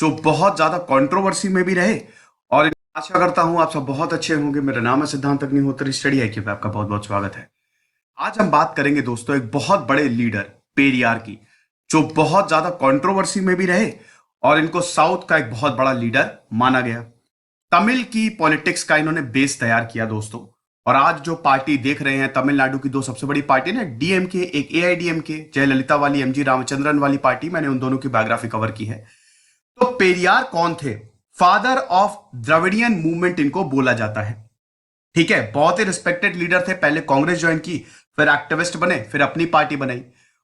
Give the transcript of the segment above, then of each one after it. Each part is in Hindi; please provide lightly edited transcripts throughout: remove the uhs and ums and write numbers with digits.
जो बहुत ज्यादा कंट्रोवर्सी में भी रहे। और आशा करता हूं आप सब बहुत अच्छे होंगे। मेरा नाम है सिद्धांत अग्निहोत्री, स्टडी आईक्यू पे आपका बहुत बहुत स्वागत है। आज हम बात करेंगे दोस्तों एक बहुत बड़े लीडर पेरियार की, जो बहुत ज्यादा कंट्रोवर्सी में भी रहे और इनको साउथ का एक बहुत बड़ा लीडर माना गया। तमिल की पॉलिटिक्स का इन्होंने बेस तैयार किया दोस्तों। और आज जो पार्टी देख रहे हैं तमिलनाडु की, दो सबसे बड़ी पार्टी ना, डीएमके, एक एआईडीएमके, जयललिता वाली, एमजी रामचंद्रन वाली पार्टी, मैंने उन दोनों की बायोग्राफी कवर की है। तो पेरियार कौन थे? फादर ऑफ द्रविडियन मूवमेंट इनको बोला जाता है। ठीक है, बहुत ही रिस्पेक्टेड लीडर थे। पहले कांग्रेस ज्वाइन की, फिर एक्टिविस्ट बने, फिर अपनी पार्टी बनाई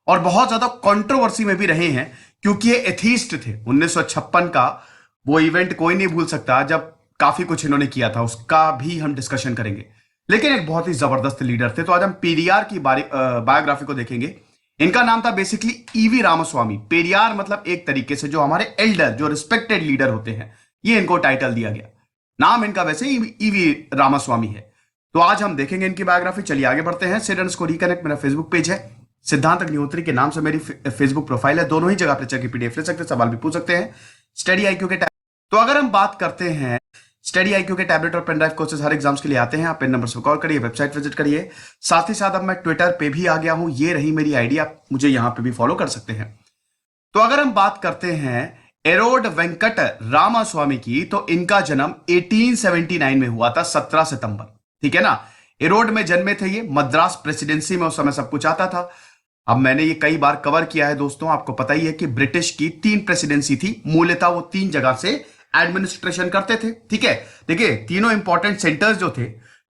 और बहुत ज्यादा कंट्रोवर्सी में भी रहे हैं क्योंकि ये एथीस्ट थे। 1956 का वो इवेंट कोई नहीं भूल सकता जब काफी कुछ इन्होंने किया था, उसका भी हम डिस्कशन करेंगे। लेकिन एक बहुत ही जबरदस्त लीडर थे। तो आज हम पेरियार की बायोग्राफी को देखेंगे। इनका नाम था बेसिकली ईवी रामास्वामी। पेरियार मतलब एक तरीके से जो हमारे एल्डर, जो रिस्पेक्टेड लीडर होते हैं, ये इनको टाइटल दिया गया। नाम इनका वैसे ईवी रामास्वामी है। तो आज हम देखेंगे इनकी बायोग्राफी। चलिए आगे बढ़ते हैं। सिडन्स को रिकनेक्ट मेरा फेसबुक पेज है, सिद्धांत अग्निहोत्री के नाम से मेरी फेसबुक प्रोफाइल है। दोनों ही जगह पर चेक की पीडीएफ ले सकते हैं, सवाल भी पूछ सकते हैं। स्टडी आईक्यू के तो अगर हम बात करते हैं, स्टडी आईक्यू के टैबलेट और पेन ड्राइव कोर्सेज हर एग्जाम्स के लिए आते हैं। आप इन नंबर पर कॉल करिए, वेबसाइट विजिट करिए। साथ ही साथ अब मैं ट्विटर पे भी आ गया हूं, ये रही मेरी आईडी, आप मुझे यहां पे भी फॉलो कर सकते हैं। तो अगर हम बात करते हैं एरोड वेंकट रामास्वामी की, तो इनका जन्म 1879 में हुआ था, 17 सितंबर। ठीक है ना, एरोड में जन्मे थे ये। मद्रास प्रेसिडेंसी में उस समय सब कुछ आता था। अब मैंने ये कई बार कवर किया है दोस्तों, आपको पता ही है कि ब्रिटिश की 3 प्रेसिडेंसी थी। मूलतः वो 3 जगह से एडमिनिस्ट्रेशन करते थे। ठीक है, देखिए तीनों इंपॉर्टेंट सेंटर्स जो थे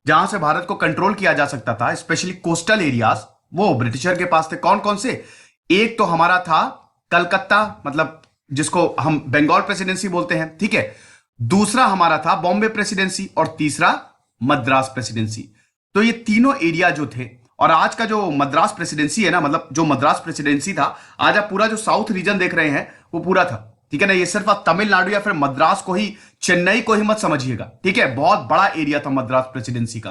जहां से भारत को कंट्रोल किया जा सकता था, स्पेशली कोस्टल एरियाज, वो ब्रिटिशर के पास थे। कौन कौन से? एक तो हमारा था कलकत्ता, मतलब जिसको हम बंगाल प्रेसिडेंसी बोलते हैं। ठीक है, दूसरा हमारा था बॉम्बे प्रेसिडेंसी और तीसरा मद्रास प्रेसिडेंसी। तो ये तीनों एरिया जो थे, और आज का जो मद्रास प्रेसिडेंसी है ना, मतलब जो मद्रास प्रेसिडेंसी था, आज आप पूरा जो साउथ रीजन देख रहे हैं वो पूरा था। ठीक है ना, ये सिर्फ आप तमिलनाडु या फिर मद्रास को ही, चेन्नई को ही मत समझिएगा। ठीक है, बहुत बड़ा एरिया था मद्रास प्रेसिडेंसी का।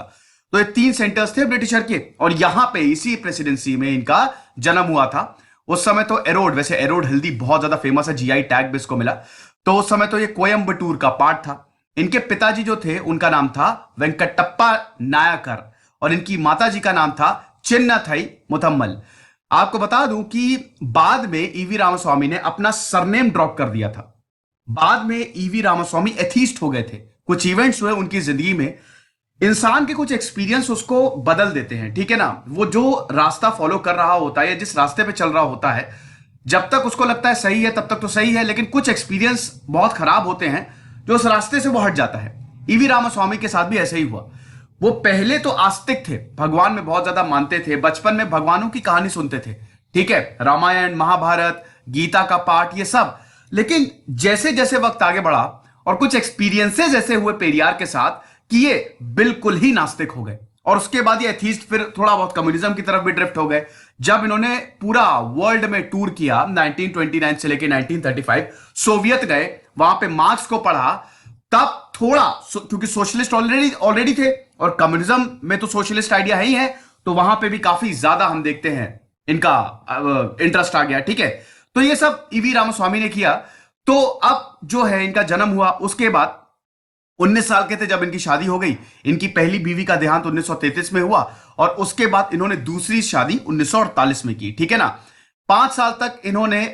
तो ये 3 सेंटर्स थे ब्रिटिशर के, और यहां पे इसी प्रेसिडेंसी में इनका जन्म हुआ था। उस समय तो एरोड, वैसे एरोड हल्दी बहुत ज्यादा फेमस है, जीआई टैग भी इसको मिला। तो उस समय तो ये कोयम्बटूर का पार्ट था। इनके पिताजी जो थे उनका नाम था वेंकटप्पा नायकर, और इनकी माता जी का नाम था चिन्नाथई मुथम्मल। आपको बता दूं कि बाद में ईवी रामास्वामी ने अपना सरनेम ड्रॉप कर दिया था। बाद में ईवी रामास्वामी एथीस्ट हो गए थे। कुछ इवेंट्स हुए उनकी जिंदगी में, इंसान के कुछ एक्सपीरियंस उसको बदल देते हैं। ठीक है ना, वो जो रास्ता फॉलो कर रहा होता है या जिस रास्ते पे चल रहा होता है, जब तक उसको लगता है सही है तब तक तो सही है, लेकिन कुछ एक्सपीरियंस बहुत खराब होते हैं जो उस रास्ते से वो हट जाता है। ईवी रामास्वामी के साथ भी ऐसे ही हुआ। वो पहले तो आस्तिक थे, भगवान में बहुत ज्यादा मानते थे, बचपन में भगवानों की कहानी सुनते थे। ठीक है, रामायण, महाभारत, गीता का पाठ, ये सब। लेकिन जैसे जैसे वक्त आगे बढ़ा और कुछ एक्सपीरियंसेस ऐसे हुए पेरियार के साथ कि ये बिल्कुल ही नास्तिक हो गए, और उसके बाद ये एथीस्ट, फिर थोड़ा बहुत कम्युनिज्म की तरफ भी ड्रिफ्ट हो गए। जब इन्होंने पूरा वर्ल्ड में टूर किया 1929 से लेकर 1935, सोवियत गए, वहां पे मार्क्स को पढ़ा, तब थोड़ा, क्योंकि सोशलिस्ट ऑलरेडी थे और कम्युनिज्म में तो सोशलिस्ट आइडिया है ही है, तो वहां पे भी काफी ज्यादा हम देखते हैं इनका इंटरेस्ट आ गया। ठीक है, तो ये सब ईवी रामास्वामी ने किया। तो अब जो है इनका जन्म हुआ, उसके बाद 19 साल के थे जब इनकी शादी हो गई। इनकी पहली बीवी का देहांत 1933 में हुआ, और उसके बाद इन्होंने दूसरी शादी 1948 में की। ठीक है ना, 5 साल तक इन्होंने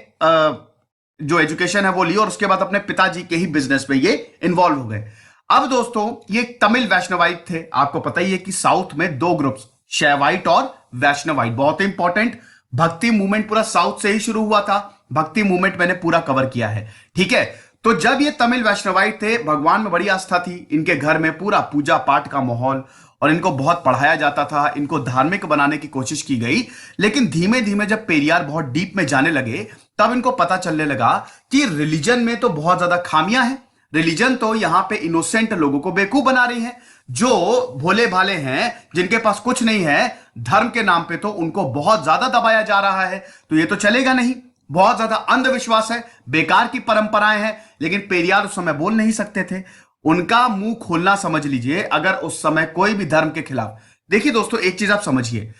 जो एजुकेशन है वो ली, और उसके बाद अपने पिताजी के ही बिजनेस में ये इन्वॉल्व हो गए। अब दोस्तों ये तमिल वैष्णवाइट थे। आपको पता ही है कि साउथ में 2 ग्रुप्स, शैवाइट और वैष्णवाइट, बहुत इंपॉर्टेंट। भक्ति मूवमेंट पूरा साउथ से ही शुरू हुआ था। भक्ति मूवमेंट मैंने पूरा कवर किया है। ठीक है, तो जब ये तमिल वैष्णवाइट थे, भगवान में बड़ी आस्था थी, इनके घर में पूरा पूजा पाठ का माहौल, और इनको बहुत पढ़ाया जाता था, इनको धार्मिक बनाने की कोशिश की गई। लेकिन धीमे धीमे जब पेरियार बहुत डीप में जाने लगे, तब इनको पता चलने लगा कि रिलीजन में तो बहुत ज्यादा खामियां हैं। रिलीजन तो यहां पे इनोसेंट लोगों को बेवकूफ बना रही है, जो भोले भाले हैं, जिनके पास कुछ नहीं है, धर्म के नाम पे तो उनको बहुत ज्यादा दबाया जा रहा है। तो ये तो चलेगा नहीं, बहुत ज्यादा अंधविश्वास है, बेकार की परंपराएं हैं। लेकिन पेरियार उस समय बोल नहीं सकते थे, उनका मुंह खोलना समझ लीजिए अगर उस समय कोई भी धर्म के खिलाफ। देखिए दोस्तों, एक चीज आप समझिए,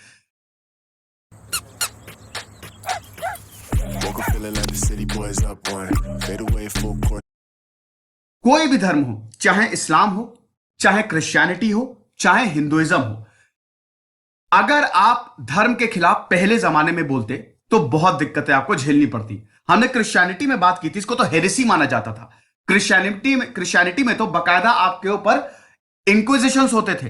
feeling like the city boys up one. Fade away full court. कोई भी धर्म हो, चाहे इस्लाम हो, चाहे क्रिश्चियनिटी हो, चाहे हिंदुइज्म हो, अगर आप धर्म के खिलाफ पहले जमाने में बोलते तो बहुत दिक्कतें आपको झेलनी पड़ती। हमने क्रिश्चियनिटी में बात की थी, इसको तो हेरेसी माना जाता था। क्रिश्चियनिटी में तो बकायदा आपके ऊपर इंक्विजिशंस होते थे,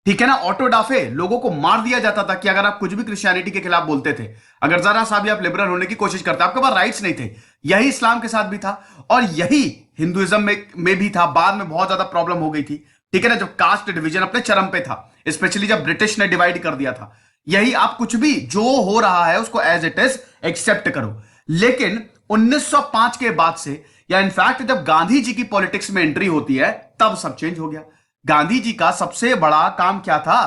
ठीक है ना, ऑटोडाफे, लोगों को मार दिया जाता था कि अगर आप कुछ भी क्रिश्चियनिटी के खिलाफ बोलते थे, अगर जरा सा भी आप लिबरल होने की कोशिश करते, आपके पास राइट्स नहीं थे। यही इस्लाम के साथ भी था और यही हिंदुइज्म में भी था। बाद में बहुत ज्यादा प्रॉब्लम हो गई थी, ठीक है ना, जब कास्ट डिवीजन अपने चरम पे था, स्पेशली जब ब्रिटिश ने डिवाइड कर दिया था। यही आप कुछ भी जो हो रहा है उसको एज इट इज एक्सेप्ट करो। लेकिन 1905 के बाद से, या इनफैक्ट जब गांधी जी की पॉलिटिक्स में एंट्री होती है, तब सब चेंज हो गया। गांधी जी का सबसे बड़ा काम क्या था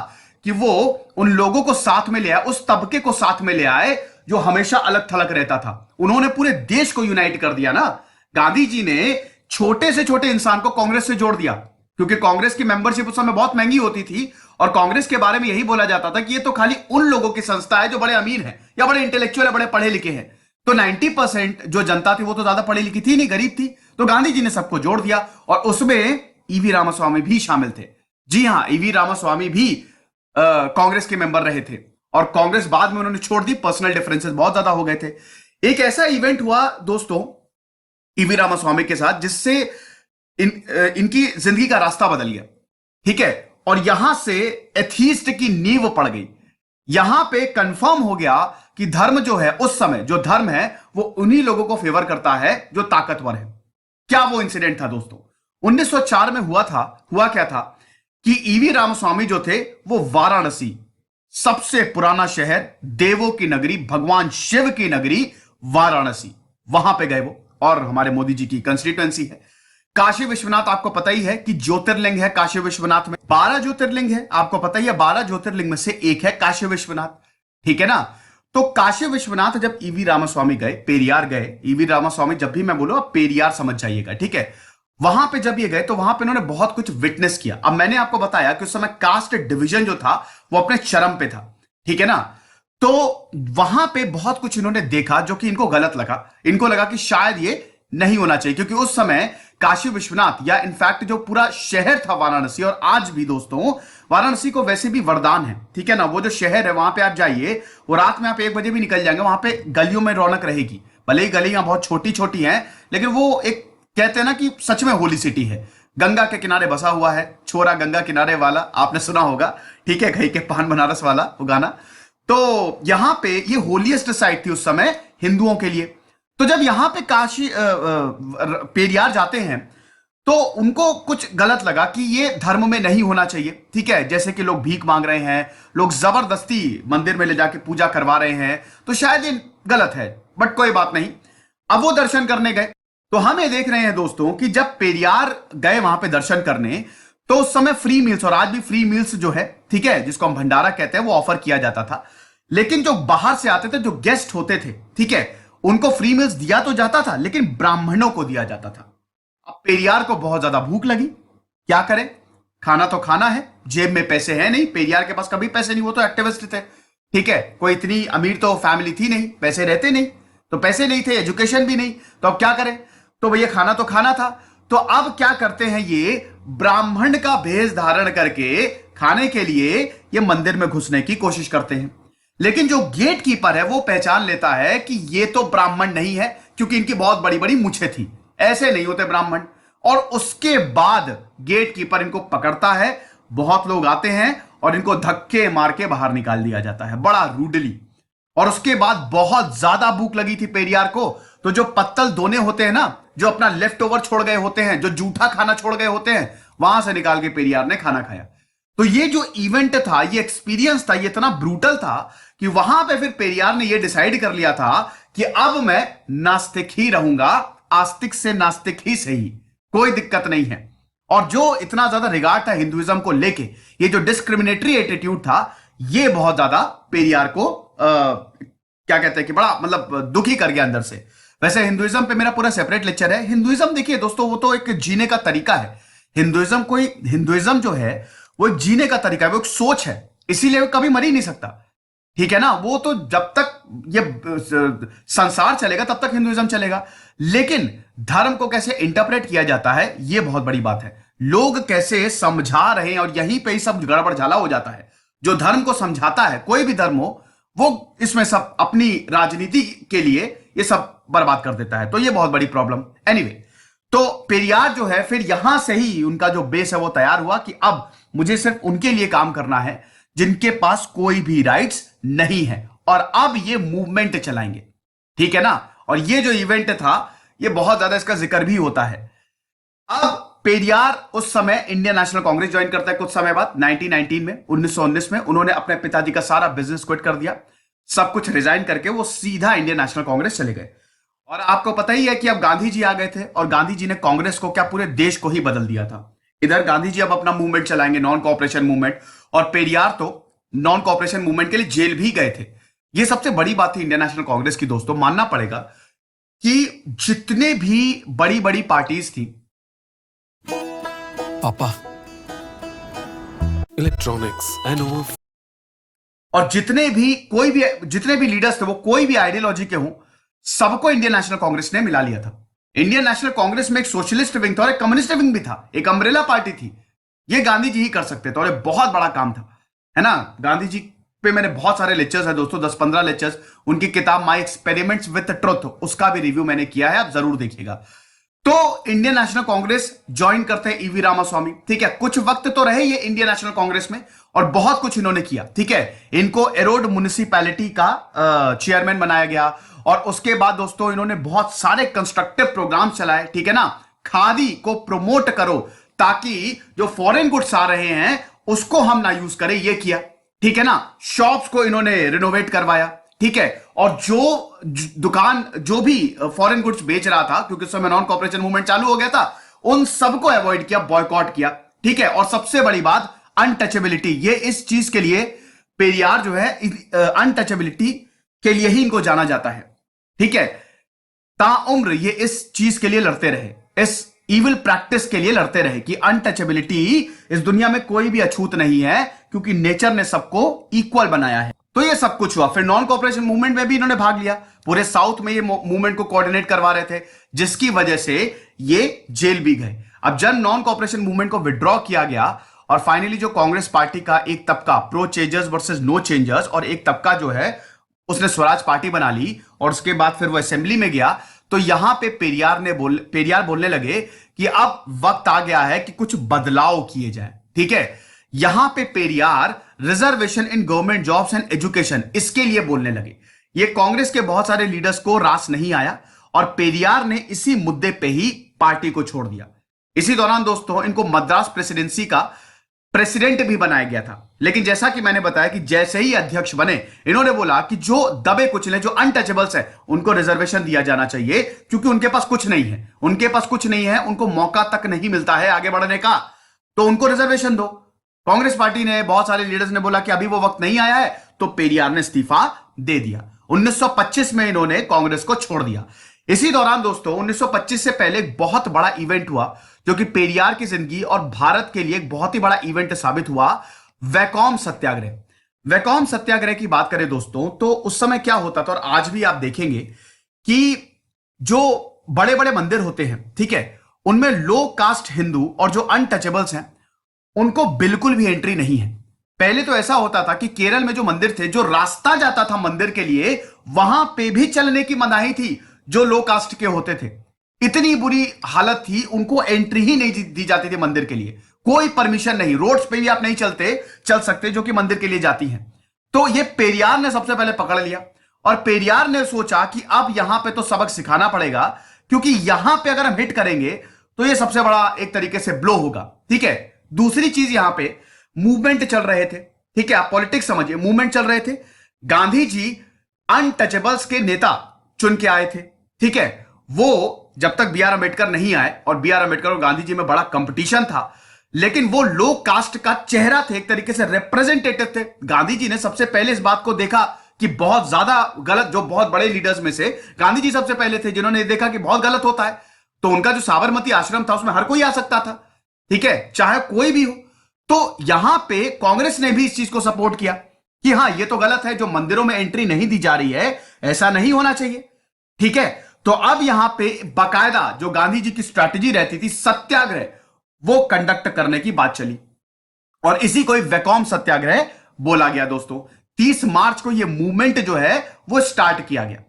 कि वो उन लोगों को साथ में ले आए, उस तबके को साथ में ले आए जो हमेशा अलग थलग रहता था। उन्होंने पूरे देश को यूनाइट कर दिया ना। गांधी जी ने छोटे से छोटे इंसान को कांग्रेस से जोड़ दिया, क्योंकि कांग्रेस की मेंबरशिप उस समय बहुत महंगी होती थी और कांग्रेस के बारे में यही बोला जाता था कि ये तो खाली उन लोगों की संस्था है जो बड़े अमीर हैं या बड़े इंटेलेक्चुअल है, बड़े पढ़े लिखे हैं। तो 90% जो जनता थी वो तो ज्यादा पढ़ी लिखी थी नहीं, गरीब थी। तो गांधी जी ने सबको जोड़ दिया और उसमें ईवी रामास्वामी भी शामिल थे। जी हां, ईवी रामास्वामी भी कांग्रेस के मेंबर रहे थे और कांग्रेस बाद में उन्होंने छोड़ दी, पर्सनल डिफरेंसेस बहुत ज्यादा हो गए थे। एक ऐसा इवेंट हुआ दोस्तों ईवी रामास्वामी के साथ जिससे इनकी जिंदगी का रास्ता बदल गया, ठीक है, और यहां से एथीस्ट की नींव पड़ गई। यहां पे कंफर्म हो गया कि धर्म जो है, उस समय जो धर्म है वो उन्हीं लोगों को फेवर करता है जो ताकतवर है। क्या वो इंसिडेंट था दोस्तों? 1904 में हुआ क्या था कि ईवी रामास्वामी जो थे वो वाराणसी, सबसे पुराना शहर, देवों की नगरी, भगवान शिव की नगरी वाराणसी, वहां पे गए वो, और हमारे मोदी जी की कंस्टिट्यूएंसी है। काशी विश्वनाथ आपको पता ही है कि ज्योतिर्लिंग है। काशी विश्वनाथ में 12 ज्योतिर्लिंग है, आपको पता ही है। 12 ज्योतिर्लिंग में से एक है काशी विश्वनाथ, ठीक है ना। तो काशी विश्वनाथ जब ईवी रामास्वामी गए, पेरियार गए, ईवी रामास्वामी जब भी मैं बोलूं आप पेरियार समझ जाइएगा, ठीक है। वहां पे जब ये गए तो वहां पे इन्होंने बहुत कुछ विटनेस किया। अब मैंने आपको बताया कि उस समय कास्ट डिवीजन जो था वो अपने चरम पे था, ठीक है ना। तो वहां पे बहुत कुछ इन्होंने देखा जो कि इनको गलत लगा। इनको लगा कि शायद ये नहीं होना चाहिए, क्योंकि उस समय काशी विश्वनाथ या इनफैक्ट जो पूरा शहर था वाराणसी, और आज भी दोस्तों वाराणसी को वैसे भी वरदान है, ठीक है ना। वो जो शहर है वहां पे आप जाइए और रात में आप 1 बजे भी निकल जाएंगे, वहां पे गलियों में रौनक रहेगी। भले ही गलियां बहुत छोटी छोटी हैं, लेकिन वो एक कहते हैं ना कि सच में होली सिटी है। गंगा के किनारे बसा हुआ है, छोरा गंगा किनारे वाला, आपने सुना होगा, ठीक है, कहीं के पान बनारस वाला वो गाना। तो यहां पे ये होलीएस्ट साइट थी उस समय हिंदुओं के लिए। तो जब यहां पे काशी पेरियार जाते हैं तो उनको कुछ गलत लगा कि ये धर्म में नहीं होना चाहिए, ठीक है। जैसे कि लोग भीख मांग रहे हैं, लोग जबरदस्ती मंदिर में ले जाके पूजा करवा रहे हैं, तो शायद ये गलत है। बट कोई बात नहीं, अब वो दर्शन करने गए। तो हम ये देख रहे हैं दोस्तों कि जब पेरियार गए वहां पे दर्शन करने, तो उस समय फ्री मील्स, और आज भी फ्री मील्स जो है, ठीक है, जिसको हम भंडारा कहते हैं, वो ऑफर किया जाता था। लेकिन जो बाहर से आते थे, जो गेस्ट होते थे, ठीक है, उनको फ्री मील्स दिया तो जाता था, लेकिन ब्राह्मणों को दिया जाता था। अब पेरियार को बहुत ज्यादा भूख लगी, क्या करें, खाना तो खाना है, जेब में पैसे हैं नहीं। पेरियार के पास कभी पैसे नहीं, वो तो एक्टिविस्ट थे, ठीक है, कोई इतनी अमीर तो फैमिली थी नहीं, पैसे रहते नहीं, तो पैसे नहीं थे, एजुकेशन भी नहीं, तो अब क्या करें। तो भैया खाना तो खाना था, तो अब क्या करते हैं, ये ब्राह्मण का भेष धारण करके खाने के लिए ये मंदिर में घुसने की कोशिश करते हैं। लेकिन जो गेट कीपर है वो पहचान लेता है कि ये तो ब्राह्मण नहीं है, क्योंकि इनकी बहुत बड़ी बड़ी मूछें थी, ऐसे नहीं होते ब्राह्मण। और उसके बाद गेट कीपर इनको पकड़ता है, बहुत लोग आते हैं और इनको धक्के मार के बाहर निकाल दिया जाता है, बड़ा रूडली। और उसके बाद बहुत ज्यादा भूख लगी थी पेरियार को, तो जो पत्तल दोने होते हैं ना, जो अपना लेफ्ट ओवर छोड़ गए होते हैं, जो जूठा खाना छोड़ गए होते हैं, वहां से निकाल के पेरियार ने खाना खाया। तो ये जो इवेंट था, ये एक्सपीरियंस था, ये इतना ब्रूटल था कि वहां पे फिर पेरियार ने ये डिसाइड कर लिया था कि अब मैं नास्तिक ही रहूंगा, आस्तिक से नास्तिक ही सही, कोई दिक्कत नहीं है। और जो इतना ज्यादा रिगार्ड था हिंदुइज्म को लेके, ये जो डिस्क्रिमिनेटरी एटीट्यूड था, ये बहुत ज्यादा पेरियार को क्या कहते हैं कि बड़ा मतलब दुखी कर गया अंदर से। वैसे हिंदुइज्म पे मेरा पूरा सेपरेट लेक्चर है। हिंदुइज्म देखिए दोस्तों, वो तो एक जीने का तरीका है। हिंदुइज्म जो है वो एक जीने का तरीका है, वो एक सोच है, इसीलिए वो कभी मर ही नहीं सकता, ठीक है ना, वो तो जब तक ये संसार चलेगा तब तक हिंदुइज्म चलेगा। लेकिन धर्म को कैसे इंटरप्रेट किया जाता है, ये बहुत बड़ी बात है। लोग कैसे समझा रहे हैं, और यहीं पे ही सब गड़बड़ झाला हो जाता है। जो धर्म को समझाता है, कोई भी धर्म हो, वो इसमें सब अपनी राजनीति के लिए ये सब बर्बाद कर देता है। तो ये बहुत बड़ी प्रॉब्लम। एनीवे, तो पेरियार जो है, फिर यहां से ही उनका जो बेस है वो तैयार हुआ कि अब मुझे सिर्फ उनके लिए काम करना है जिनके पास कोई भी राइट्स नहीं है, और अब ये मूवमेंट चलाएंगे। ठीक है ना। और ये जो इवेंट था, ये बहुत ज्यादा इसका जिक्र भी होता है। अब पेरियार उस समय इंडियन नेशनल कांग्रेस ज्वाइन करता है कुछ समय बाद, 1919 में, 1919 में उन्होंने अपने पिताजी का सारा बिजनेस क्विट कर दिया। सब कुछ रिजाइन करके वो सीधा इंडियन नेशनल कांग्रेस चले गए। और आपको पता ही है कि अब गांधी जी आ गए थे, और गांधी जी ने कांग्रेस को क्या, पूरे देश को ही बदल दिया था। इधर गांधी जी अब अपना मूवमेंट चलाएंगे, नॉन कॉपरेशन मूवमेंट, और पेरियार तो नॉन कॉपरेशन मूवमेंट के लिए जेल भी गए थे। यह सबसे बड़ी बात थी इंडियन नेशनल कांग्रेस की दोस्तों। मानना पड़ेगा कि जितने भी बड़ी बड़ी पार्टीज थी, पापा इलेक्ट्रॉनिक्स एंड और जितने भी लीडर्स थे, वो कोई भी आइडियोलॉजी के हों, सबको इंडियन नेशनल कांग्रेस ने मिला लिया था। इंडियन नेशनल कांग्रेस में एक सोशलिस्ट विंग था और एक कम्युनिस्ट विंग भी था, एक अम्ब्रेला पार्टी थी। ये गांधी जी ही कर सकते थे, और ये बहुत बड़ा काम था, है ना। गांधी जी पे मैंने बहुत सारे लेक्चर्स है दोस्तों, 10-15 लेक्चर्स। उनकी किताब माई एक्सपेरिमेंट्स विद ट्रुथ, उसका भी रिव्यू मैंने किया है, आप जरूर देखिएगा। तो इंडियन नेशनल कांग्रेस ज्वाइन करते हैं ईवी रामास्वामी। ठीक है, कुछ वक्त तो रहे ये इंडियन नेशनल कांग्रेस में, और बहुत कुछ इन्होंने किया। ठीक है, इनको एरोड म्युनिसिपैलिटी का चेयरमैन बनाया गया, और उसके बाद दोस्तों इन्होंने बहुत सारे कंस्ट्रक्टिव प्रोग्राम चलाए। ठीक है ना, खादी को प्रमोट करो ताकि जो फॉरेन गुड्स आ रहे हैं उसको हम ना यूज करें, ये किया। ठीक है ना, शॉप्स को इन्होंने रिनोवेट करवाया। ठीक है, और जो दुकान जो भी फॉरेन गुड्स बेच रहा था, क्योंकि उस समय नॉन कॉपरेशन मूवमेंट चालू हो गया था, उन सबको अवॉइड किया, बॉयकॉट किया। ठीक है, और सबसे बड़ी बात अनटचेबिलिटी, ये इस चीज के लिए पेरियार जो है अनटचेबिलिटी के लिए ही इनको जाना जाता है। ठीक है, ताउम्र ये इस चीज के लिए लड़ते रहे, इस इविल प्रैक्टिस के लिए लड़ते रहे कि अनटचेबिलिटी, इस दुनिया में कोई भी अछूत नहीं है, क्योंकि नेचर ने सबको इक्वल बनाया है। तो ये सब कुछ हुआ। फिर नॉन कॉपरेशन मूवमेंट में भी इन्होंने भाग लिया, पूरे साउथ में ये मूवमेंट को कोऑर्डिनेट करवा रहे थे, जिसकी वजह से ये जेल भी गए। अब जब नॉन कॉपरेशन मूवमेंट को विड्रॉ किया गया, और फाइनली जो कांग्रेस पार्टी का एक तबका pro changers versus no changers, और एक तबका जो है उसने स्वराज पार्टी बना ली, और उसके बाद फिर वो असेंबली में गया, तो यहां पे पेरियार बोलने लगे कि अब वक्त आ गया है कि कुछ बदलाव किए जाए। ठीक है, यहां पे Periyar reservation in government jobs and education, इसके लिए बोलने लगे। ये कांग्रेस के बहुत सारे लीडर्स को रास नहीं आया, और पेरियार ने इसी मुद्दे पे ही पार्टी को छोड़ दिया। इसी दौरान दोस्तों इनको मद्रास प्रेसिडेंसी का प्रेसिडेंट भी बनाया गया था। लेकिन जैसा कि मैंने बताया कि जैसे ही अध्यक्ष बने, इन्होंने बोला कि जो दबे कुचले, जो अनटचेबल्स है, उनको रिजर्वेशन दिया जाना चाहिए, क्योंकि उनके पास कुछ नहीं है, उनको मौका तक नहीं मिलता है आगे बढ़ने का, तो उनको रिजर्वेशन दो। कांग्रेस पार्टी ने, बहुत सारे लीडर्स ने बोला कि अभी वो वक्त नहीं आया है, तो पेरियार ने इस्तीफा दे दिया। 1925 में इन्होंने कांग्रेस को छोड़ दिया। इसी दौरान दोस्तों 1925 से पहले एक बहुत बड़ा इवेंट हुआ, जो कि पेरियार की जिंदगी और भारत के लिए एक बहुत ही बड़ा इवेंट साबित हुआ, वैकोम सत्याग्रह। वैकोम सत्याग्रह की बात करें दोस्तों, तो उस समय क्या होता था, और आज भी आप देखेंगे कि जो बड़े बड़े मंदिर होते हैं, ठीक है, उनमें लो कास्ट हिंदू और जो अनटचेबल्स हैं, उनको बिल्कुल भी एंट्री नहीं है। पहले तो ऐसा होता था कि केरल में जो मंदिर थे, जो रास्ता जाता था मंदिर के लिए, वहां पे भी चलने की मनाही थी जो लो कास्ट के होते थे। इतनी बुरी हालत थी, उनको एंट्री ही नहीं दी जाती थी मंदिर के लिए, कोई परमिशन नहीं, रोड्स पे भी आप नहीं चल सकते जो कि मंदिर के लिए जाती हैं। तो ये पेरियार ने सबसे पहले पकड़ लिया, और पेरियार ने सोचा कि अब यहां पे तो सबक सिखाना पड़ेगा, क्योंकि यहां पे अगर हम हिट करेंगे तो ये सबसे बड़ा एक तरीके से ब्लो होगा। ठीक है, दूसरी चीज, यहां पे मूवमेंट चल रहे थे। ठीक है, आप पॉलिटिक्स समझिए, मूवमेंट चल रहे थे। गांधी जी अनटचेबल्स के नेता चुन के आए थे। ठीक है, वो जब तक बी आर अंबेडकर नहीं आए, और बी आर अंबेडकर और गांधी जी में बड़ा कंपटीशन था, लेकिन वो लो कास्ट का चेहरा थे, एक तरीके से रिप्रेजेंटेटिव थे। गांधी जी ने सबसे पहले इस बात को देखा कि बहुत ज्यादा गलत, जो बहुत बड़े लीडर्स में से गांधी जी सबसे पहले थे जिन्होंने देखा कि बहुत गलत होता है। तो उनका जो साबरमती आश्रम था, उसमें हर कोई आ सकता था, ठीक है, चाहे कोई भी हो। तो यहां पे कांग्रेस ने भी इस चीज को सपोर्ट किया। कि हाँ ये तो गलत है, जो मंदिरों में एंट्री नहीं दी जा रही है ऐसा नहीं होना चाहिए। ठीक है, तो अब यहां पे बाकायदा जो गांधी जी की स्ट्रैटेजी रहती थी सत्याग्रह, वो कंडक्ट करने की बात चली और इसी को वैकोम सत्याग्रह बोला गया दोस्तों। 30 मार्च को ये मूवमेंट जो है वो स्टार्ट किया गया।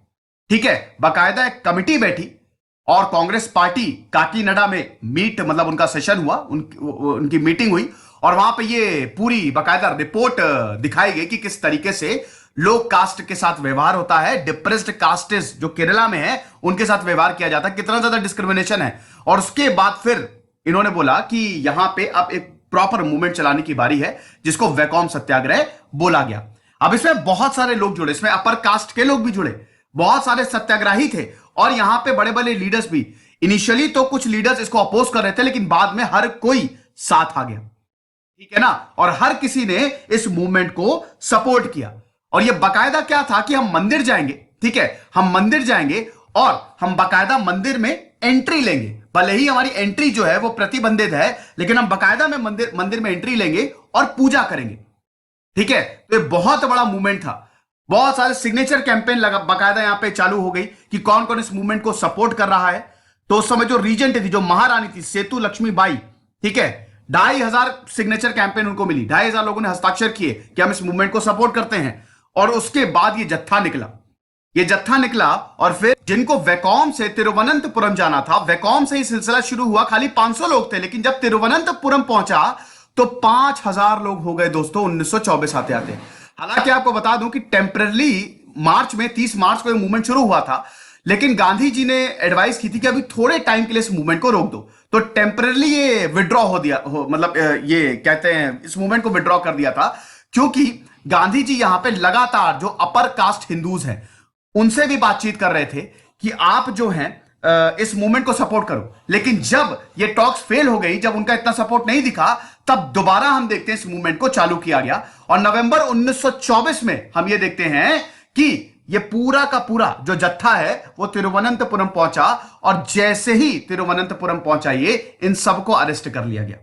ठीक है, बाकायदा एक कमिटी बैठी और कांग्रेस पार्टी काकीनाडा में मतलब उनका सेशन हुआ, उनकी मीटिंग हुई और वहां पे ये पूरी बाकायदा रिपोर्ट दिखाई गई कि किस तरीके से लो कास्ट के साथ व्यवहार होता है, डिप्रेस्ड कास्टेस जो केरला में है उनके साथ व्यवहार किया जाता है, कितना ज्यादा डिस्क्रिमिनेशन है। और उसके बाद फिर इन्होंने बोला कि यहां पे अब एक प्रॉपर मूवमेंट चलाने की बारी है जिसको वैकोम सत्याग्रह बोला गया। अब इसमें बहुत सारे लोग जुड़े, इसमें अपर कास्ट के लोग भी जुड़े, बहुत सारे सत्याग्रही थे और यहां पे बड़े बड़े लीडर्स भी। इनिशियली तो कुछ लीडर्स इसको अपोज कर रहे थे लेकिन बाद में हर कोई साथ आ गया। ठीक है ना, और हर किसी ने इस मूवमेंट को सपोर्ट किया और यह बकायदा क्या था कि हम मंदिर जाएंगे। ठीक है, हम मंदिर जाएंगे और हम बकायदा मंदिर में एंट्री लेंगे, भले ही हमारी एंट्री जो है वो प्रतिबंधित है लेकिन हम बकायदा में मंदिर में एंट्री लेंगे और पूजा करेंगे। ठीक है, तो ये बहुत बड़ा मूवमेंट था, बहुत सारे सिग्नेचर कैंपेन लगा बकायदा यहां पे चालू हो गई कि कौन कौन इस मूवमेंट को सपोर्ट कर रहा है। तो उस समय जो रीजेंट थी, जो महारानी थी सेतु लक्ष्मी बाई, ठीक है, 2500 सिग्नेचर कैंपेन उनको मिली, 2500 लोगों ने हस्ताक्षर किए कि हम इस मूवमेंट को सपोर्ट करते हैं। और उसके बाद ये जत्था निकला और फिर जिनको वैकोम से तिरुवनंतपुरम जाना था, वैकोम से ही सिलसिला शुरू हुआ, खाली 500 लोग थे लेकिन जब तिरुवनंतपुरम पहुंचा तो 5000 लोग हो गए दोस्तों 1924 आते आते। हालांकि आपको बता दूं कि टेम्पररी मार्च में 30 मार्च को ये मूवमेंट शुरू हुआ था लेकिन गांधी जी ने एडवाइस की थी कि अभी थोड़े टाइम के लिए इस मूवमेंट को रोक दो, तो टेम्पररी ये विड्रॉ मतलब ये कहते हैं इस मूवमेंट को विड्रॉ कर दिया था क्योंकि गांधी जी यहां पे लगातार जो अपर कास्ट हिंदूज हैं उनसे भी बातचीत कर रहे थे कि आप जो हैं इस मूवमेंट को सपोर्ट करो। लेकिन जब ये टॉक्स फेल हो गई, जब उनका इतना सपोर्ट नहीं दिखा, तब दोबारा हम देखते हैं इस मूवमेंट को चालू किया गया और नवंबर 1924 में हम ये देखते हैं कि ये पूरा का पूरा जो जत्था है वो तिरुवनंतपुरम पहुंचा और जैसे ही तिरुवनंतपुरम पहुंचा ये इन सबको अरेस्ट कर लिया गया।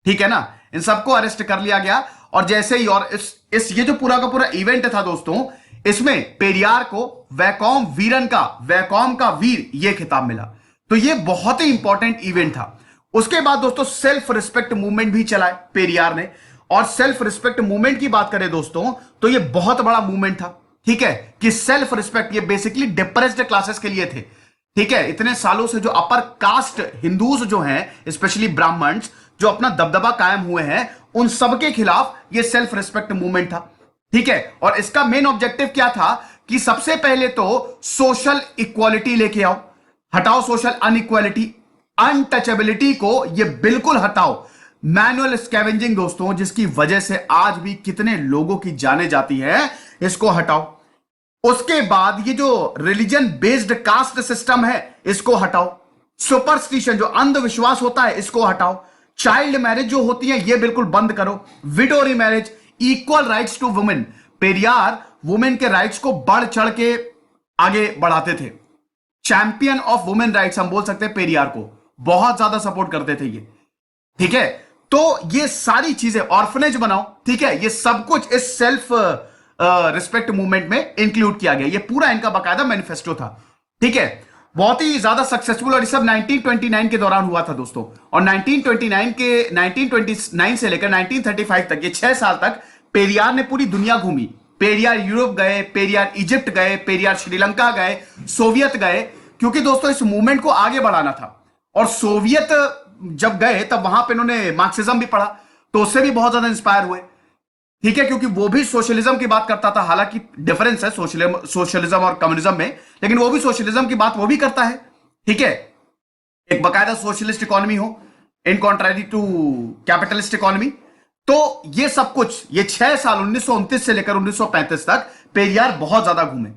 ठीक है ना, इन सबको अरेस्ट कर लिया गया और जैसे ही और इस ये जो पूरा का पूरा इवेंट था दोस्तों, इसमें पेरियार को वैकोम वीरन का, वैकोम का वीर ये खिताब मिला। तो ये बहुत ही इंपॉर्टेंट इवेंट था। उसके बाद दोस्तों सेल्फ रिस्पेक्ट मूवमेंट भी चलाए पेरियार ने और सेल्फ रिस्पेक्ट मूवमेंट की बात करें दोस्तों तो ये बहुत बड़ा मूवमेंट था। ठीक है, कि सेल्फ रिस्पेक्ट ये बेसिकली डिप्रेस्ड क्लासेस के लिए थे। ठीक है, इतने सालों से जो अपर कास्ट हिंदूज जो हैं, स्पेशली ब्राह्मण्स जो अपना दबदबा कायम हुए हैं, उन सबके खिलाफ ये सेल्फ रिस्पेक्ट मूवमेंट था। ठीक है, और इसका मेन ऑब्जेक्टिव क्या था कि सबसे पहले तो सोशल इक्वालिटी लेके आओ, हटाओ सोशल अनइक्वालिटी, अनटचेबिलिटी को ये बिल्कुल हटाओ। मैनुअल स्कैवेंजिंग दोस्तों जिसकी वजह से आज भी कितने लोगों की जाने जाती है, इसको हटाओ। उसके बाद ये जो रिलीजन बेस्ड कास्ट सिस्टम है इसको हटाओ। सुपरस्टिशन जो अंधविश्वास होता है इसको हटाओ। चाइल्ड मैरिज जो होती है ये बिल्कुल बंद करो। Widow remarriage, equal rights to women. Periyar women के राइट्स को बढ़ चढ़ के आगे बढ़ाते थे। चैंपियन ऑफ वुमेन राइट्स हम बोल सकते हैं पेरियार को, बहुत ज्यादा सपोर्ट करते थे ये। ठीक है, तो ये सारी चीजें, ऑर्फनेज बनाओ, ठीक है, ये सब कुछ इस सेल्फ रिस्पेक्ट मूवमेंट में इंक्लूड किया गया। ये पूरा इनका बाकायदा मैनिफेस्टो था। ठीक है, बहुत ही ज्यादा सक्सेसफुल और ये सब 1929 के दौरान हुआ था दोस्तों। और 1929 से लेकर 1935 तक, ये 6 साल तक पेरियार ने पूरी दुनिया घूमी। पेरियार यूरोप गए, पेरियार इजिप्ट गए, पेरियार श्रीलंका गए, सोवियत गए, क्योंकि दोस्तों इस मूवमेंट को आगे बढ़ाना था। और सोवियत जब गए तब वहां पे इन्होंने मार्क्सिज्म भी पढ़ा, तो उससे भी बहुत ज्यादा इंस्पायर हुए। ठीक है, क्योंकि वो भी सोशलिज्म की बात करता था, हालांकि डिफरेंस है सोशलिज्म और कम्युनिज्म में, लेकिन वो भी सोशलिज्म की बात वो भी करता है। ठीक है, एक बकायदा सोशलिस्ट इकोनॉमी हो इन कॉन्ट्रारी टू कैपिटलिस्ट इकोनॉमी। तो ये सब कुछ, ये 6 साल 1929 से लेकर 1935 तक पेरियार बहुत ज्यादा घूमे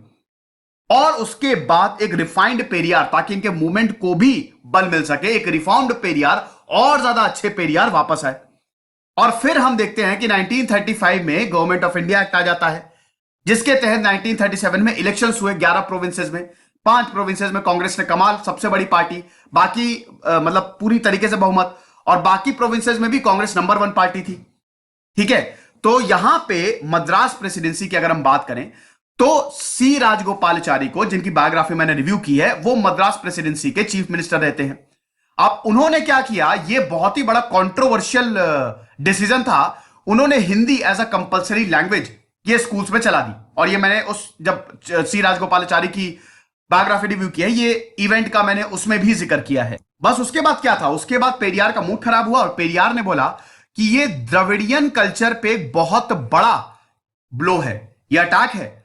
और उसके बाद एक रिफाइंड पेरियार, ताकि इनके मूवमेंट को भी बल मिल सके, एक रिफॉर्म्ड पेरियार और ज्यादा अच्छे पेरियार वापस आए। और फिर हम देखते हैं कि 1935 में गवर्नमेंट ऑफ इंडिया एक्ट आ जाता है, जिसके तहत 1937 में इलेक्शंस हुए 11 प्रोविंसेस में। 5 प्रोविंसेस में कांग्रेस ने कमाल, सबसे बड़ी पार्टी, बाकी मतलब पूरी तरीके से बहुमत, और बाकी प्रोविंसेस में भी कांग्रेस नंबर 1 पार्टी थी। ठीक है, तो यहां पे मद्रास प्रेसिडेंसी की अगर हम बात करें तो सी राजगोपालाचारी को, जिनकी बायोग्राफी मैंने रिव्यू की है, वो मद्रास प्रेसिडेंसी के चीफ मिनिस्टर रहते हैं। अब उन्होंने क्या किया, ये बहुत ही बड़ा कंट्रोवर्शियल डिसीजन था। उन्होंने Hindi as a compulsory language ये स्कूल्स में चला दी। और ये मैंने उस जब सी राजगोपालाचारी की बायोग्राफी रिव्यू की है, ये इवेंट का मैंने उसमें भी जिक्र किया है। बस उसके बाद क्या था, उसके बाद पेरियार का मूड खराब हुआ और पेरियार ने बोला कि ये द्रविडियन कल्चर पे बहुत बड़ा ब्लो है, ये अटैक है,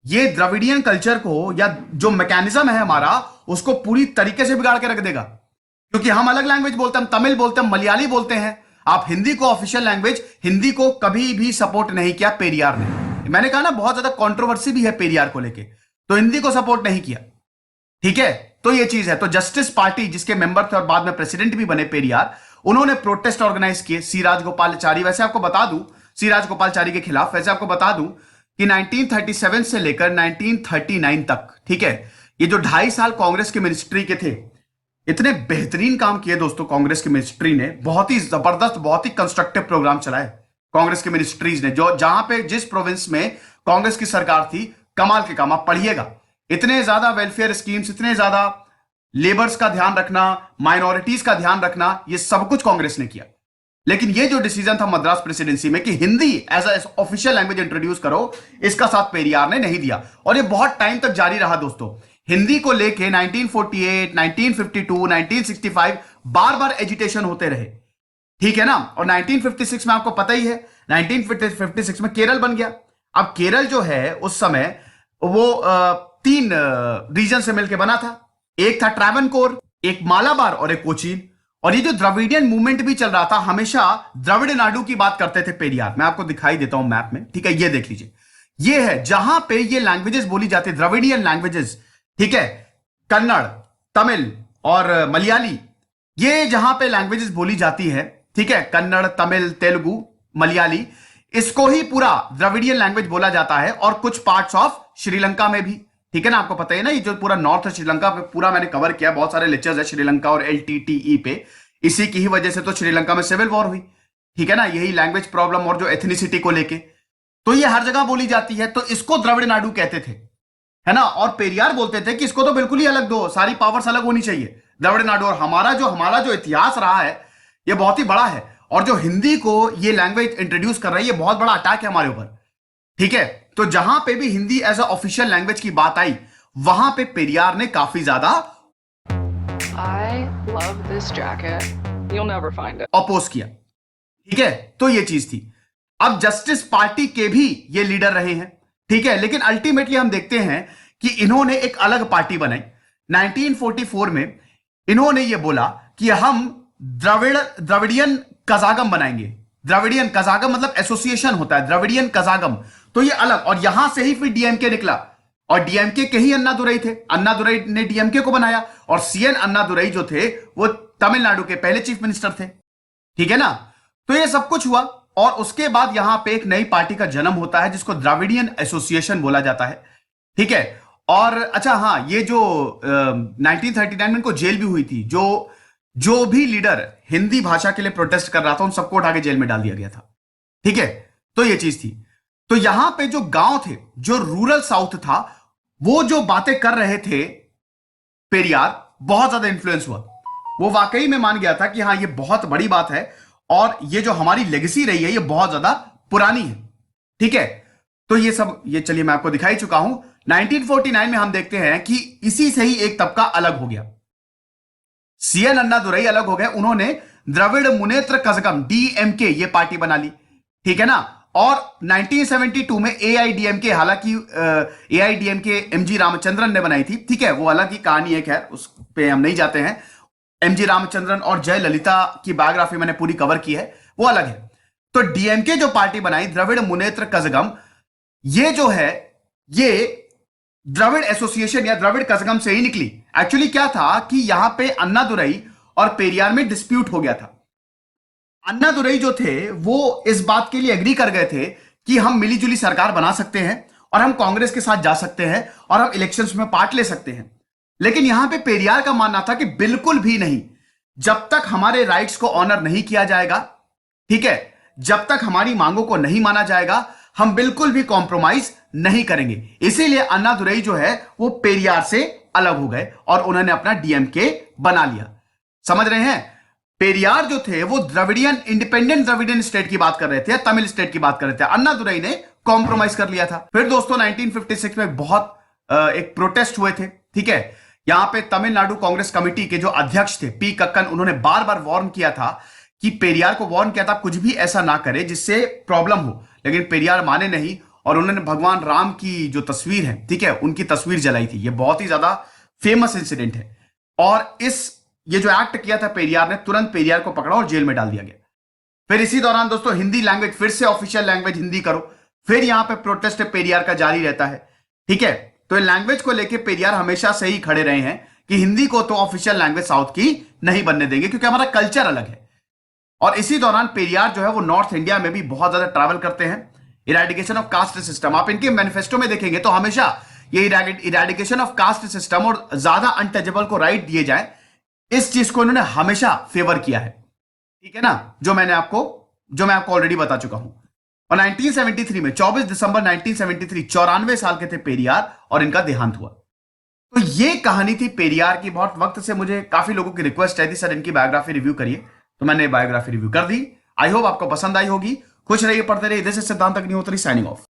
ये द्रविडियन कल्चर को या जो मैकेनिज्म है हमारा उसको पूरी तरीके से बिगाड़ के रख देगा। क्योंकि हम अलग लैंग्वेज बोलते हैं, हम तमिल बोलते हैं, मलयाली बोलते हैं। आप हिंदी को ऑफिशियल लैंग्वेज, हिंदी को कभी भी सपोर्ट नहीं किया पेरियार ने। मैंने कहा ना बहुत ज्यादा कंट्रोवर्सी भी है पेरियार को लेके, तो हिंदी को सपोर्ट नहीं किया। ठीक है, तो ये चीज है। तो जस्टिस पार्टी जिसके मेंबर थे और बाद में प्रेसिडेंट भी बने पेरियार, उन्होंने प्रोटेस्ट ऑर्गेनाइज किए सी राजगोपालाचारी, वैसे आपको बता दूं, सी राजगोपालाचारी के खिलाफ। वैसे आपको बता दूं कि 1937 से लेकर 1939 तक, ठीक है, ये जो 2.5 साल कांग्रेस के मिनिस्ट्री के थे, इतने बेहतरीन काम किए दोस्तों कांग्रेस की मिनिस्ट्री ने। बहुत ही जबरदस्त, बहुत ही कंस्ट्रक्टिव प्रोग्राम चलाए कांग्रेस के मिनिस्ट्रीज ने। जो जहां पे जिस प्रोविंस में कांग्रेस की सरकार थी, कमाल के काम। आप पढ़िएगा, इतने ज्यादा वेलफेयर स्कीम्स, इतने ज्यादा लेबर्स का ध्यान रखना, माइनॉरिटीज का ध्यान रखना, ये सब कुछ कांग्रेस ने किया। लेकिन ये जो डिसीजन था मद्रास प्रेसिडेंसी में कि Hindi as a official language introduce करो, इसका साथ पेरियार ने नहीं दिया। और ये बहुत टाइम तक जारी रहा दोस्तों। हिंदी को लेके 1948, 1952, 1965 बार बार एजिटेशन होते रहे, ठीक है ना। और 1956 में आपको पता ही है, 1956 में केरल बन गया। अब केरल जो है उस समय वो 3 रीजन से मिलकर बना था। एक था ट्रावनकोर, एक मालाबार और एक कोचीन। और ये जो द्रविडियन मूवमेंट भी चल रहा था, हमेशा द्रविड़ नाडु की बात करते थे पेरियार। मैं आपको दिखाई देता हूं मैप में, ठीक है, ये देख लीजिए। ये है जहां पे ये लैंग्वेजेस बोली जाती है, द्रविडियन लैंग्वेजेस, ठीक है, कन्नड़, तमिल और मलयाली। ये जहां पे लैंग्वेजेस बोली जाती है, ठीक है, कन्नड़, तमिल, तेलुगु, मलयाली, इसको ही पूरा द्रविडियन लैंग्वेज बोला जाता है। और कुछ पार्ट्स ऑफ श्रीलंका में भी, ठीक है ना, आपको पता है ना, ये जो पूरा नॉर्थ श्रीलंका पे पूरा मैंने कवर किया, बहुत सारे लेक्चर्स है श्रीलंका और LTTE पे। इसी की ही वजह से तो श्रीलंका में सिविल वॉर हुई, ठीक है ना, यही लैंग्वेज प्रॉब्लम और जो एथनिसिटी को लेके। तो ये हर जगह बोली जाती है, तो इसको द्रविड़ नाडु कहते थे, है ना। और पेरियार बोलते थे कि इसको तो बिल्कुल ही अलग दो, सारी पावर्स अलग होनी चाहिए, द्रविड़ नाडु। और हमारा जो इतिहास रहा है ये बहुत ही बड़ा है। और जो हिंदी को ये लैंग्वेज इंट्रोड्यूस कर रही है, ये बहुत बड़ा अटैक है हमारे ऊपर, ठीक है। तो जहां पे भी Hindi as a official language की बात आई, वहां पे पेरियार ने काफी ज्यादा अपोज किया, ठीक है। तो ये चीज थी। अब जस्टिस पार्टी के भी ये लीडर रहे हैं, ठीक है। लेकिन अल्टीमेटली हम देखते हैं कि इन्होंने एक अलग पार्टी बनाई 1944 में। इन्होंने ये बोला कि हम द्रविडियन कजागम बनाएंगे। द्रविडियन कजागम मतलब एसोसिएशन होता है, द्रविडियन कजागम। तो ये अलग, और यहां से ही फिर डीएमके निकला। और डीएमके के ही अन्नादुरई थे, अन्नादुरई ने डीएमके को बनाया। और सीएन अन्नादुरई जो थे वो तमिलनाडु के पहले चीफ मिनिस्टर थे, ठीक है ना। तो ये सब कुछ हुआ और उसके बाद यहां पे एक नई पार्टी का जन्म होता है जिसको द्रविडियन एसोसिएशन बोला जाता है, ठीक है। और अच्छा हाँ, ये जो 1939 में इनको जेल भी हुई थी। जो भी लीडर हिंदी भाषा के लिए प्रोटेस्ट कर रहा था, उन सबको उठा के जेल में डाल दिया गया था, ठीक है। तो ये चीज थी। तो यहां पे जो गांव थे, जो रूरल साउथ था, वो जो बातें कर रहे थे पेरियार, बहुत ज्यादा इंफ्लुएंस हुआ। वो वाकई में मान गया था कि हाँ, ये बहुत बड़ी बात है और ये जो हमारी लेगेसी रही है ये बहुत ज्यादा पुरानी है, ठीक है। तो ये सब, ये चलिए मैं आपको दिखाई चुका हूं। 1949 में हम देखते हैं कि इसी से ही एक तबका अलग हो गया। सीएन अन्नादुरई अलग हो गए, उन्होंने द्रविड़ मुनेत्र कजगम DMK ये पार्टी बना ली, ठीक है ना। और 1972 में AIDMK, हालांकि AIDMK MG रामचंद्रन ने बनाई थी, ठीक है, वो अलग ही कहानी है, खैर उस पे हम नहीं जाते हैं। MG रामचंद्रन और जयललिता की बायोग्राफी मैंने पूरी कवर की है, वो अलग है। तो DMK जो पार्टी बनाई, द्रविड़ मुनेत्र कजगम, ये जो है ये द्रविड़ एसोसिएशन या द्रविड़ कजगम से ही निकली। एक्चुअली क्या था कि यहां पे अन्नादुरई और पेरियार में डिस्प्यूट हो गया था। अन्नादुरई जो थे वो इस बात के लिए एग्री कर गए थे कि हम मिलीजुली सरकार बना सकते हैं और हम कांग्रेस के साथ जा सकते हैं और हम इलेक्शंस में पार्ट ले सकते हैं। लेकिन यहां पे पेरियार का मानना था कि बिल्कुल भी नहीं, जब तक हमारे राइट्स को ऑनर नहीं किया जाएगा, ठीक है, जब तक हमारी मांगों को नहीं माना जाएगा हम बिल्कुल भी कॉम्प्रोमाइज नहीं करेंगे। इसीलिए अन्नादुरई जो है वो पेरियार से अलग हो गए और उन्होंने अपना डीएमके बना लिया। समझ रहे हैं? पेरियार जो थे वो द्रविडियन, इंडिपेंडेंट द्रविडियन स्टेट की बात कर रहे थे, तमिल स्टेट की बात कर रहे थे। अन्नादुरई ने कॉम्प्रोमाइज कर लिया था। फिर दोस्तों 1956 में बहुत एक प्रोटेस्ट हुए थे, ठीक है। यहां पे तमिलनाडु कांग्रेस कमेटी के जो अध्यक्ष थे पी कक्कन, उन्होंने बार बार वार्न किया था कि पेरियार को वार्न किया था कुछ भी ऐसा ना करे जिससे प्रॉब्लम हो, लेकिन पेरियार माने नहीं और उन्होंने भगवान राम की जो तस्वीर है, ठीक है, उनकी तस्वीर जलाई थी। ये बहुत ही ज्यादा फेमस इंसिडेंट है और ये जो एक्ट किया था पेरियार ने, तुरंत पेरियार को पकड़ा और जेल में डाल दिया गया। फिर इसी दौरान दोस्तों हिंदी लैंग्वेज, फिर से ऑफिशियल लैंग्वेज हिंदी करो। फिर यहां पे प्रोटेस्ट पेरियार का जारी रहता है, ठीक है। तो लैंग्वेज को लेके पेरियार हमेशा से ही खड़े रहे हैं कि हिंदी को तो ऑफिशियल लैंग्वेज साउथ की नहीं बनने देंगे क्योंकि हमारा कल्चर अलग है। और इसी दौरान पेरियार जो है वो नॉर्थ इंडिया में भी बहुत ज्यादा ट्रैवल करते हैं। इरेडिकेशन ऑफ कास्ट सिस्टम, आप इनके मैनिफेस्टो में देखेंगे तो हमेशा ये इरेडिकेशन ऑफ कास्ट सिस्टम और ज्यादा अनटचेबल को राइट दिए जाए, इस चीज को इन्होंने हमेशा फेवर किया है, ठीक है ना, जो मैं आपको ऑलरेडी बता चुका हूं। और 1973 में 24 दिसंबर 1973, 94 साल के थे पेरियार और इनका देहांत हुआ। तो ये कहानी थी पेरियार की। बहुत वक्त से मुझे काफी लोगों की रिक्वेस्ट आई थी, सर इनकी बायोग्राफी रिव्यू करिए, तो मैंने बायोग्राफी रिव्यू कर दी। आई होप आपको पसंद आई होगी। खुश रहिए, पढ़ते रहिए। दिस इज सिद्धांत अग्निहोत्री साइनिंग ऑफ।